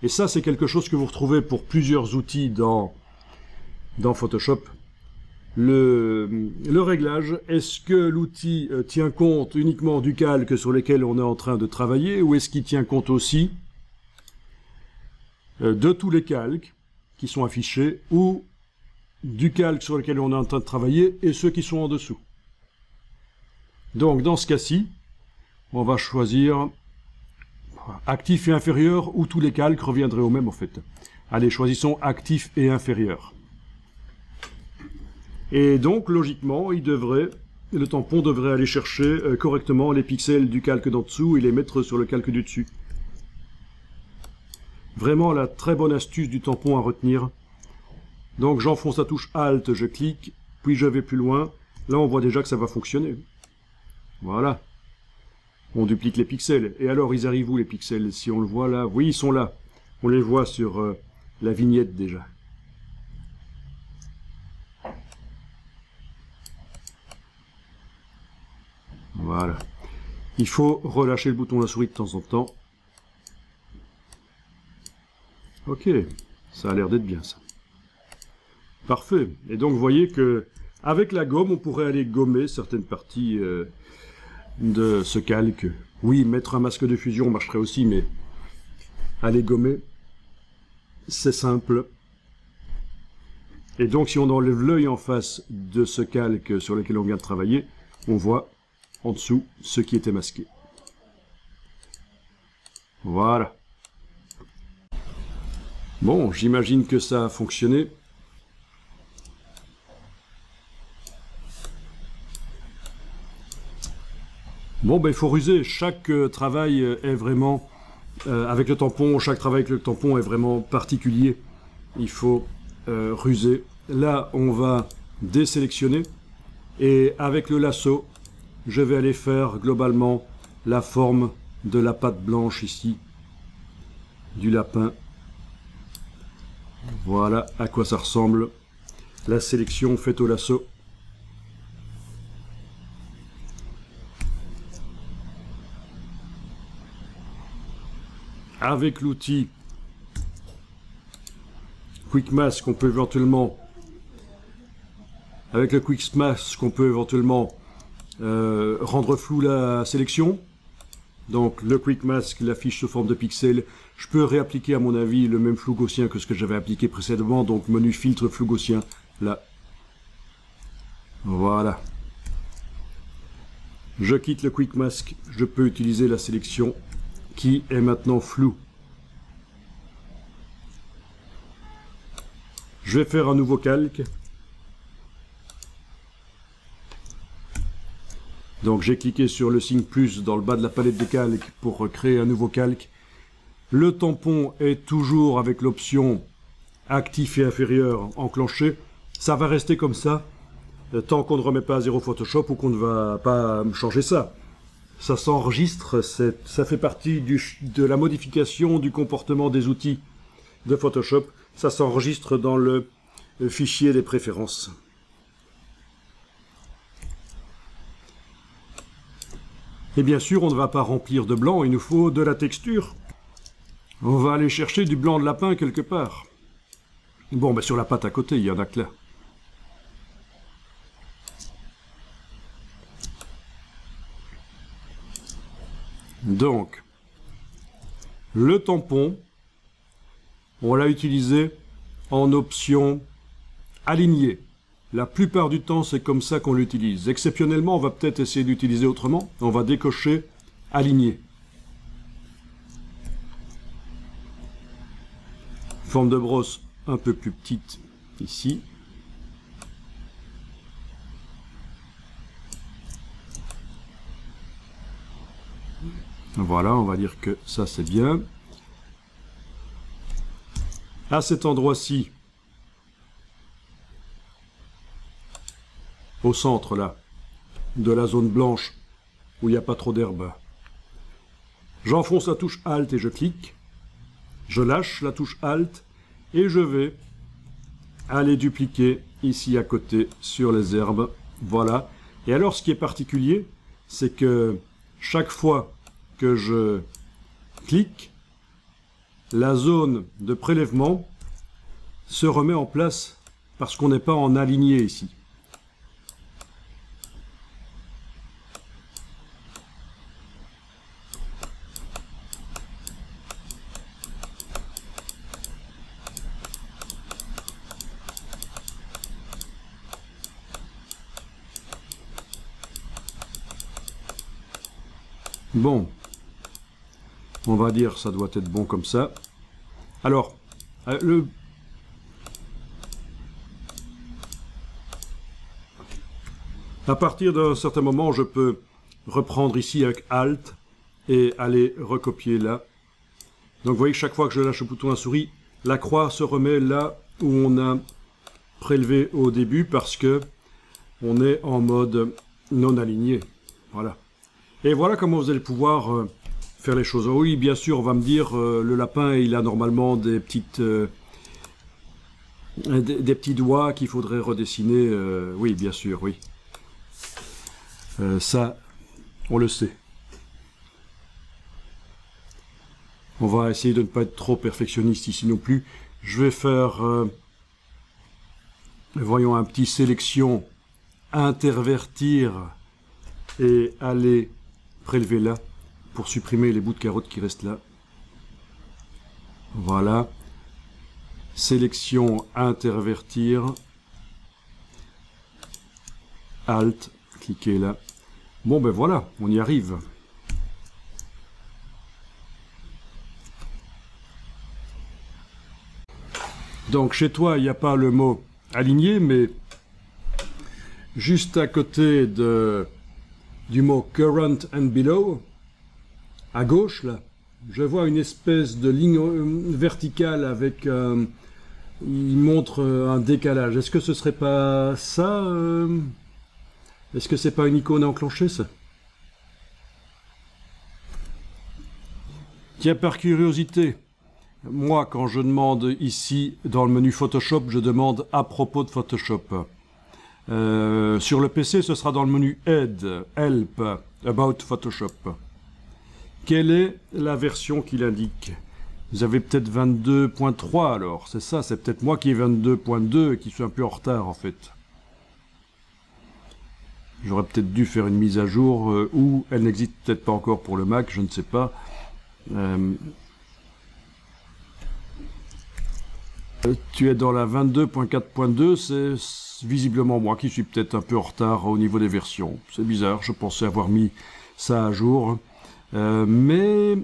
Et ça, c'est quelque chose que vous retrouvez pour plusieurs outils dans Photoshop. Le réglage, est-ce que l'outil tient compte uniquement du calque sur lequel on est en train de travailler, ou est-ce qu'il tient compte aussi de tous les calques qui sont affichés, ou du calque sur lequel on est en train de travailler et ceux qui sont en dessous. Donc dans ce cas-ci, on va choisir actif et inférieur, ou tous les calques reviendraient au même en fait. Allez, choisissons actif et inférieur. Et donc, logiquement, le tampon devrait aller chercher correctement les pixels du calque d'en dessous et les mettre sur le calque du dessus. Vraiment la très bonne astuce du tampon à retenir. Donc j'enfonce la touche Alt, je clique, puis je vais plus loin. Là, on voit déjà que ça va fonctionner. Voilà. On duplique les pixels. Et alors, ils arrivent où les pixels? Si on le voit là, oui, ils sont là. On les voit sur la vignette déjà. Voilà. Il faut relâcher le bouton de la souris de temps en temps. Ok, ça a l'air d'être bien ça. Parfait. Et donc vous voyez que avec la gomme, on pourrait aller gommer certaines parties de ce calque. Oui, mettre un masque de fusion marcherait aussi, mais aller gommer, c'est simple. Et donc si on enlève l'œil en face de ce calque sur lequel on vient de travailler, on voit en dessous ce qui était masqué. Voilà. Bon, j'imagine que ça a fonctionné. Bon, ben il faut ruser. Chaque travail est vraiment, avec le tampon, chaque travail avec le tampon est vraiment particulier. Il faut ruser. Là, on va désélectionner. Et avec le lasso, je vais aller faire globalement la forme de la patte blanche ici, du lapin. Voilà à quoi ça ressemble. La sélection faite au lasso. Avec l'outil Quick Mask, on peut éventuellement, avec le Quick Mask, on peut éventuellement rendre flou la sélection. Donc le Quick Mask l'affiche sous forme de pixels. Je peux réappliquer à mon avis le même flou gaussien que ce que j'avais appliqué précédemment. Donc menu filtre flou gaussien. Là. Voilà. Je quitte le Quick Mask. Je peux utiliser la sélection qui est maintenant floue. Je vais faire un nouveau calque. Donc j'ai cliqué sur le signe plus dans le bas de la palette de calque pour créer un nouveau calque. Le tampon est toujours avec l'option actif et inférieur enclenché. Ça va rester comme ça tant qu'on ne remet pas à zéro Photoshop ou qu'on ne va pas changer ça. Ça s'enregistre, ça fait partie de la modification du comportement des outils de Photoshop. Ça s'enregistre dans le fichier des préférences. Et bien sûr, on ne va pas remplir de blanc, il nous faut de la texture. On va aller chercher du blanc de lapin quelque part. Bon, ben sur la patte à côté, il y en a que là. Donc, le tampon, on l'a utilisé en option aligné. La plupart du temps, c'est comme ça qu'on l'utilise. Exceptionnellement, on va peut-être essayer d'utiliser autrement. On va décocher aligné. Forme de brosse un peu plus petite ici. Voilà, on va dire que ça c'est bien. À cet endroit-ci, au centre là, de la zone blanche, où il n'y a pas trop d'herbe. J'enfonce la touche Alt et je clique. Je lâche la touche Alt et je vais aller dupliquer ici à côté sur les herbes. Voilà. Et alors ce qui est particulier, c'est que chaque fois que je clique, la zone de prélèvement se remet en place parce qu'on n'est pas en aligné ici. Bon, on va dire ça doit être bon comme ça. Alors, à partir d'un certain moment, je peux reprendre ici avec Alt et aller recopier là. Donc vous voyez que chaque fois que je lâche le bouton à souris, la croix se remet là où on a prélevé au début parce que on est en mode non aligné. Voilà. Et voilà comment vous allez pouvoir faire les choses. Oui, bien sûr, on va me dire, le lapin, il a normalement des petites, des petits doigts qu'il faudrait redessiner. Oui, bien sûr, oui. Ça, on le sait. On va essayer de ne pas être trop perfectionniste ici non plus. Je vais faire, voyons, un petit sélection, intervertir et aller prélever là pour supprimer les bouts de carottes qui restent là. Voilà. Sélection, intervertir. Alt, cliquez là. Bon ben voilà, on y arrive. Donc chez toi, il n'y a pas le mot aligné, mais juste à côté du mot current and below, à gauche là, je vois une espèce de ligne verticale avec il montre un décalage. Est-ce que ce serait pas ça Est-ce que c'est pas une icône à enclencher ça? Tiens, par curiosité, moi quand je demande ici dans le menu Photoshop, je demande à propos de Photoshop. Sur le PC, ce sera dans le menu Aide, Help, About Photoshop. Quelle est la version qu'il indique? Vous avez peut-être 22.3 alors, c'est ça, c'est peut-être moi qui ai 22.2 et qui suis un peu en retard en fait. J'aurais peut-être dû faire une mise à jour ou elle n'existe peut-être pas encore pour le Mac, je ne sais pas. Tu es dans la 22.4.2, c'est visiblement moi qui suis peut-être un peu en retard au niveau des versions. C'est bizarre, je pensais avoir mis ça à jour. Mais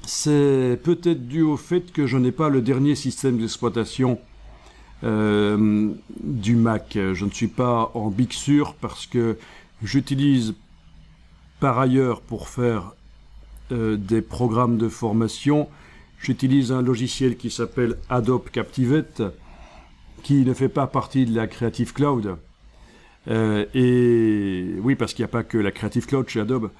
c'est peut-être dû au fait que je n'ai pas le dernier système d'exploitation du Mac. Je ne suis pas en Big Sur parce que j'utilise par ailleurs pour faire des programmes de formation. J'utilise un logiciel qui s'appelle Adobe Captivate, qui ne fait pas partie de la Creative Cloud. Et oui, parce qu'il n'y a pas que la Creative Cloud chez Adobe.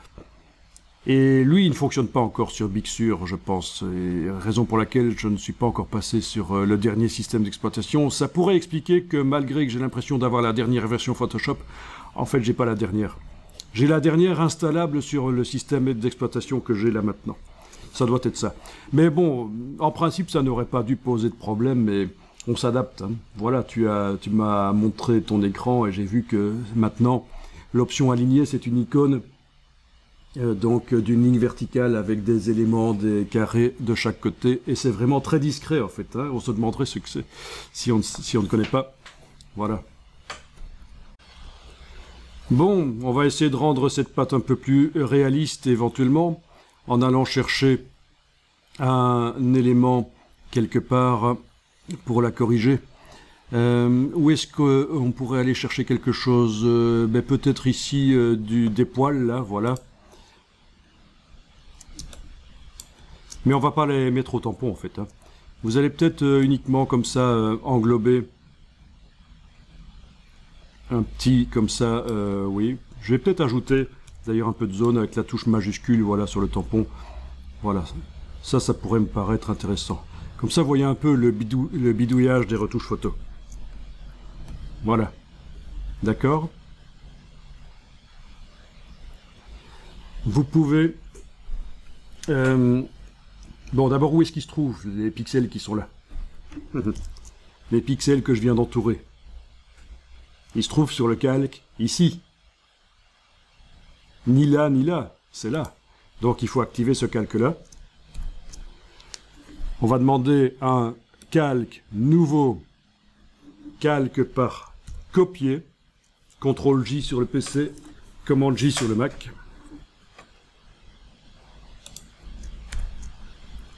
Et lui, il ne fonctionne pas encore sur Big Sur, je pense. Et raison pour laquelle je ne suis pas encore passé sur le dernier système d'exploitation. Ça pourrait expliquer que malgré que j'ai l'impression d'avoir la dernière version Photoshop, en fait, j'ai pas la dernière. J'ai la dernière installable sur le système d'exploitation que j'ai là maintenant. Ça doit être ça. Mais bon, en principe, ça n'aurait pas dû poser de problème, mais on s'adapte. Hein. Voilà, tu m'as montré ton écran et j'ai vu que maintenant, l'option alignée, c'est une icône donc d'une ligne verticale avec des éléments, des carrés de chaque côté. Et c'est vraiment très discret, en fait. Hein. On se demanderait ce que c'est si on ne connaît pas. Voilà. Bon, on va essayer de rendre cette pâte un peu plus réaliste éventuellement, en allant chercher un élément quelque part pour la corriger. Où est-ce qu'on pourrait aller chercher quelque chose peut-être ici des poils, là, voilà. Mais on va pas les mettre au tampon, en fait. Hein. Vous allez peut-être uniquement comme ça englober un petit comme ça, oui. Je vais peut-être ajouter d'ailleurs un peu de zone avec la touche majuscule, voilà, sur le tampon. Voilà, ça pourrait me paraître intéressant. Comme ça, vous voyez un peu le bidouillage des retouches photo. Voilà. D'accord? Vous pouvez... Bon, d'abord, où est-ce qu'ils se trouvent, les pixels qui sont là? Les pixels que je viens d'entourer. Ils se trouvent sur le calque, ici. Ni là, ni là. C'est là. Donc, il faut activer ce calque-là. On va demander un calque nouveau. Calque par copier. CTRL-J sur le PC. Commande-J sur le Mac.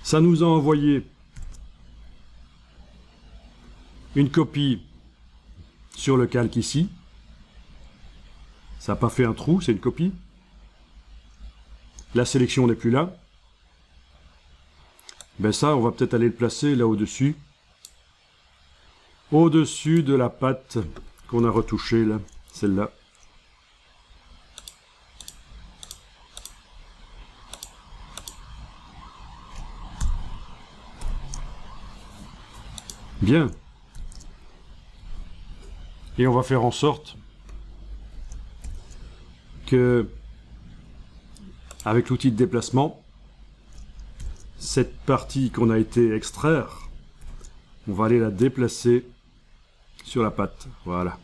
Ça nous a envoyé une copie sur le calque ici. Ça n'a pas fait un trou, c'est une copie. La sélection n'est plus là. Ben ça, on va peut-être aller le placer là au-dessus. Au-dessus de la patte qu'on a retouchée là, celle-là. Bien. Et on va faire en sorte que, avec l'outil de déplacement, cette partie qu'on a été extraire, on va aller la déplacer sur la patte. Voilà.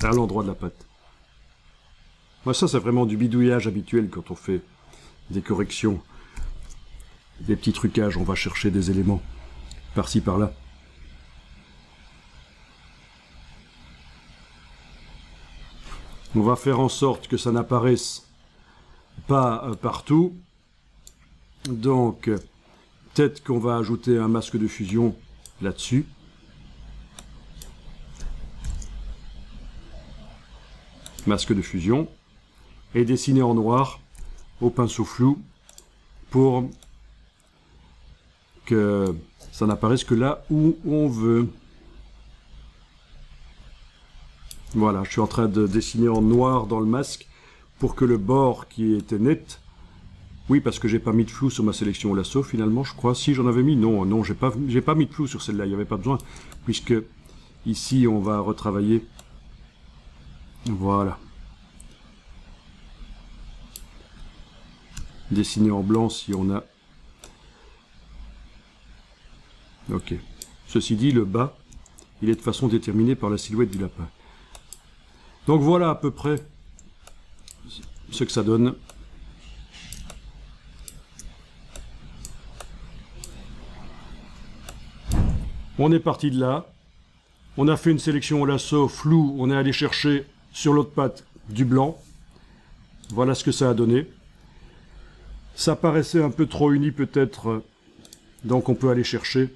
À l'endroit de la patte. Moi, ça, c'est vraiment du bidouillage habituel quand on fait des corrections. Des petits trucages, on va chercher des éléments par-ci par-là. On va faire en sorte que ça n'apparaisse pas partout. Donc, peut-être qu'on va ajouter un masque de fusion là-dessus. Masque de fusion. Et dessiner en noir au pinceau flou pour que ça n'apparaisse que là où on veut. Voilà, je suis en train de dessiner en noir dans le masque pour que le bord qui était net... Oui, parce que j'ai pas mis de flou sur ma sélection au lasso, finalement, je crois. Si j'en avais mis, non, non, j'ai pas mis de flou sur celle-là, il n'y avait pas besoin, puisque ici, on va retravailler. Voilà. Dessiner en blanc si on a... Ok. Ceci dit, le bas, il est de façon déterminée par la silhouette du lapin. Donc voilà à peu près ce que ça donne. On est parti de là. On a fait une sélection au lasso flou. On est allé chercher sur l'autre patte du blanc. Voilà ce que ça a donné. Ça paraissait un peu trop uni peut-être. Donc on peut aller chercher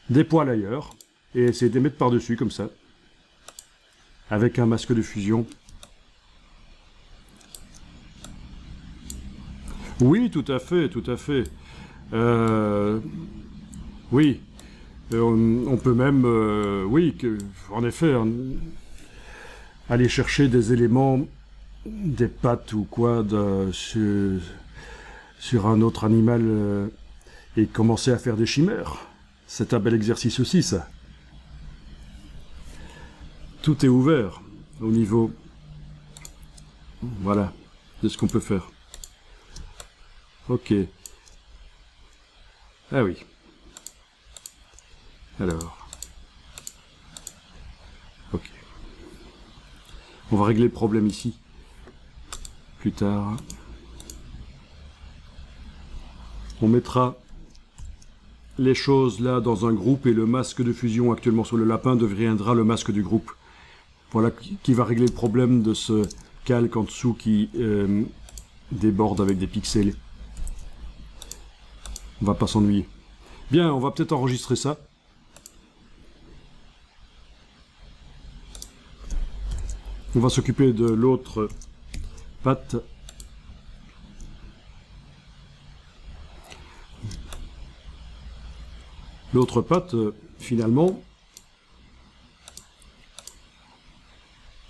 des poils ailleurs. Et essayer de les mettre par-dessus comme ça. Avec un masque de fusion. Oui, tout à fait, tout à fait. Oui, on peut même, oui, en effet, aller chercher des éléments, des pattes ou quoi, sur un autre animal et commencer à faire des chimères. C'est un bel exercice aussi, ça. Tout est ouvert au niveau, voilà, de ce qu'on peut faire. Ok. Ah oui. Alors. Ok. On va régler le problème ici. Plus tard. On mettra les choses là dans un groupe et le masque de fusion actuellement sur le lapin deviendra le masque du groupe. Voilà qui va régler le problème de ce calque en dessous qui déborde avec des pixels. On va pas s'ennuyer. Bien, on va peut-être enregistrer ça. On va s'occuper de l'autre patte. L'autre patte, finalement,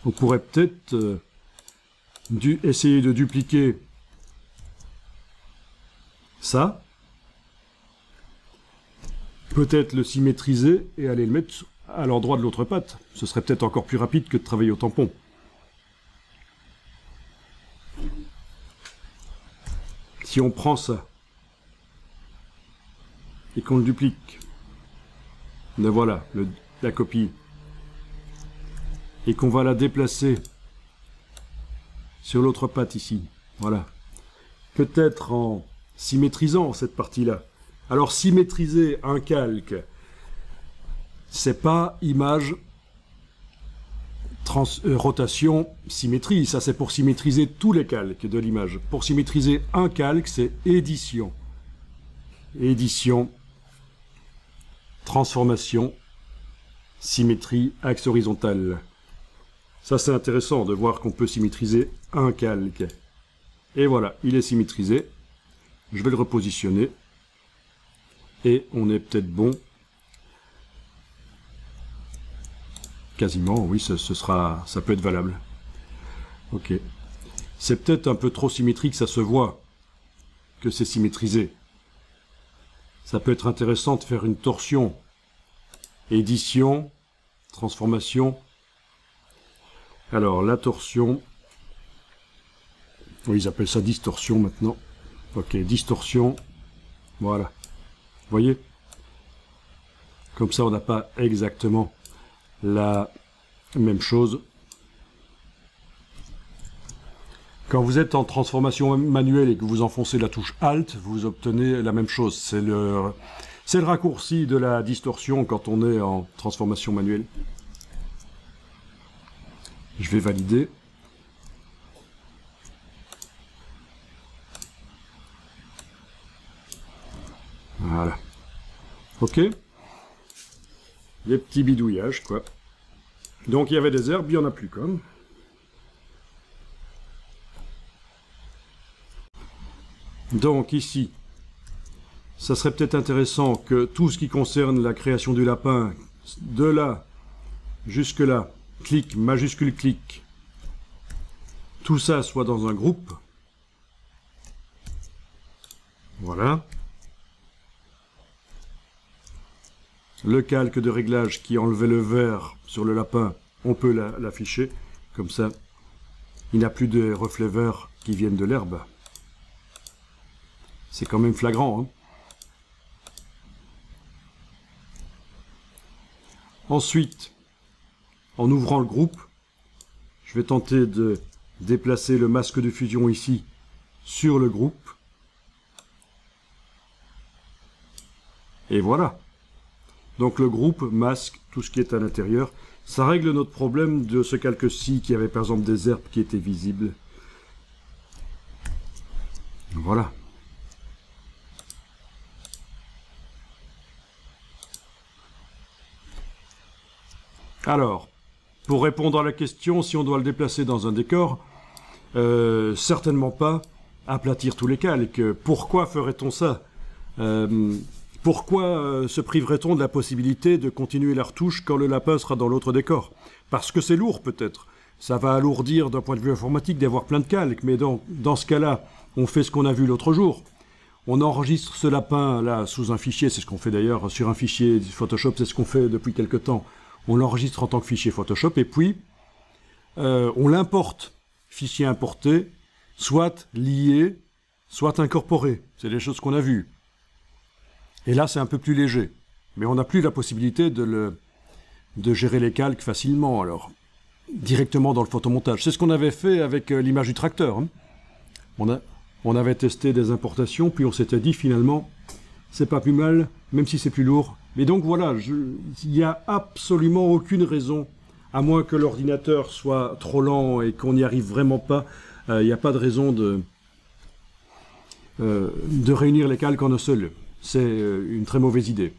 On pourrait peut-être essayer de dupliquer ça, peut-être le symétriser et aller le mettre à l'endroit de l'autre patte. Ce serait peut-être encore plus rapide que de travailler au tampon. Si on prend ça et qu'on le duplique, ben voilà, la copie, et qu'on va la déplacer sur l'autre patte ici, voilà. Peut-être en symétrisant cette partie-là. Alors symétriser un calque, c'est pas image, rotation, symétrie. Ça c'est pour symétriser tous les calques de l'image. Pour symétriser un calque, c'est édition. Édition, transformation, symétrie, axe horizontal. Ça c'est intéressant de voir qu'on peut symétriser un calque. Et voilà, il est symétrisé. Je vais le repositionner. Et on est peut-être bon. Quasiment, oui, ça peut être valable. Ok. C'est peut-être un peu trop symétrique, ça se voit que c'est symétrisé. Ça peut être intéressant de faire une torsion. Édition, transformation. Alors, la torsion. Oui, ils appellent ça distorsion maintenant. Ok, distorsion. Voilà. Vous voyez? Comme ça, on n'a pas exactement la même chose. Quand vous êtes en transformation manuelle et que vous enfoncez la touche Alt, vous obtenez la même chose. C'est le raccourci de la distorsion quand on est en transformation manuelle. Je vais valider. Voilà. Ok. Des petits bidouillages, quoi. Donc il y avait des herbes, il n'y en a plus comme. Donc ici, ça serait peut-être intéressant que tout ce qui concerne la création du lapin, de là jusque là, clic, majuscule clic, tout ça soit dans un groupe. Voilà. Le calque de réglage qui enlevait le vert sur le lapin, on peut l'afficher. Comme ça, il n'y a plus de reflets verts qui viennent de l'herbe. C'est quand même flagrant, hein. Ensuite, en ouvrant le groupe, je vais tenter de déplacer le masque de fusion ici sur le groupe. Et voilà. Donc le groupe masque tout ce qui est à l'intérieur. Ça règle notre problème de ce calque-ci qui avait par exemple des herbes qui étaient visibles. Voilà. Alors, pour répondre à la question, si on doit le déplacer dans un décor, certainement pas aplatir tous les calques. Pourquoi ferait-on ça? Pourquoi se priverait-on de la possibilité de continuer la retouche quand le lapin sera dans l'autre décor? Parce que c'est lourd peut-être. Ça va alourdir d'un point de vue informatique d'avoir plein de calques, mais dans ce cas-là, on fait ce qu'on a vu l'autre jour. On enregistre ce lapin-là sous un fichier, c'est ce qu'on fait d'ailleurs sur un fichier Photoshop, c'est ce qu'on fait depuis quelque temps. On l'enregistre en tant que fichier Photoshop, et puis on l'importe. Fichier importé, soit lié, soit incorporé. C'est des choses qu'on a vues. Et là, c'est un peu plus léger. Mais on n'a plus la possibilité de gérer les calques facilement, alors, directement dans le photomontage. C'est ce qu'on avait fait avec l'image du tracteur. Hein. On avait testé des importations, puis on s'était dit, finalement, c'est pas plus mal, même si c'est plus lourd. Mais donc voilà, il n'y a absolument aucune raison, à moins que l'ordinateur soit trop lent et qu'on n'y arrive vraiment pas, il n'y a pas de raison de réunir les calques en un seul. C'est une très mauvaise idée.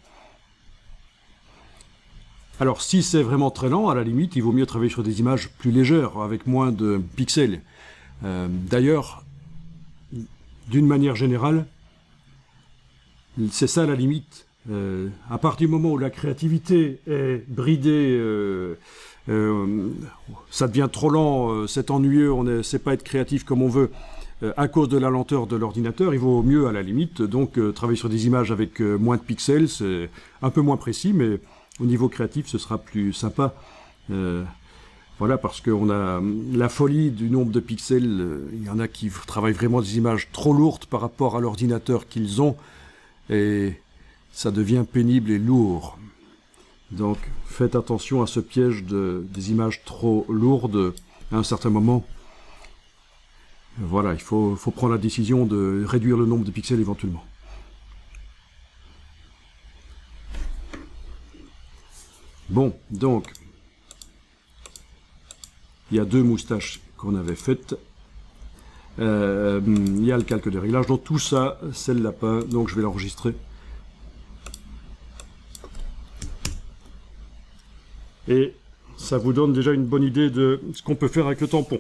Alors si c'est vraiment très lent, à la limite, il vaut mieux travailler sur des images plus légères, avec moins de pixels. D'ailleurs, d'une manière générale, c'est ça la limite À partir du moment où la créativité est bridée, ça devient trop lent, c'est ennuyeux, on ne sait pas être créatif comme on veut à cause de la lenteur de l'ordinateur, il vaut mieux à la limite donc travailler sur des images avec moins de pixels, c'est un peu moins précis, mais au niveau créatif ce sera plus sympa. Voilà, parce qu'on a la folie du nombre de pixels, il y en a qui travaillent vraiment des images trop lourdes par rapport à l'ordinateur qu'ils ont, et ça devient pénible et lourd. Donc faites attention à ce piège des images trop lourdes à un certain moment. Voilà, il faut prendre la décision de réduire le nombre de pixels éventuellement. Bon, donc, il y a 2 moustaches qu'on avait faites. Il y a le calque de réglage. Donc tout ça, c'est le lapin. Donc je vais l'enregistrer. Et ça vous donne déjà une bonne idée de ce qu'on peut faire avec le tampon.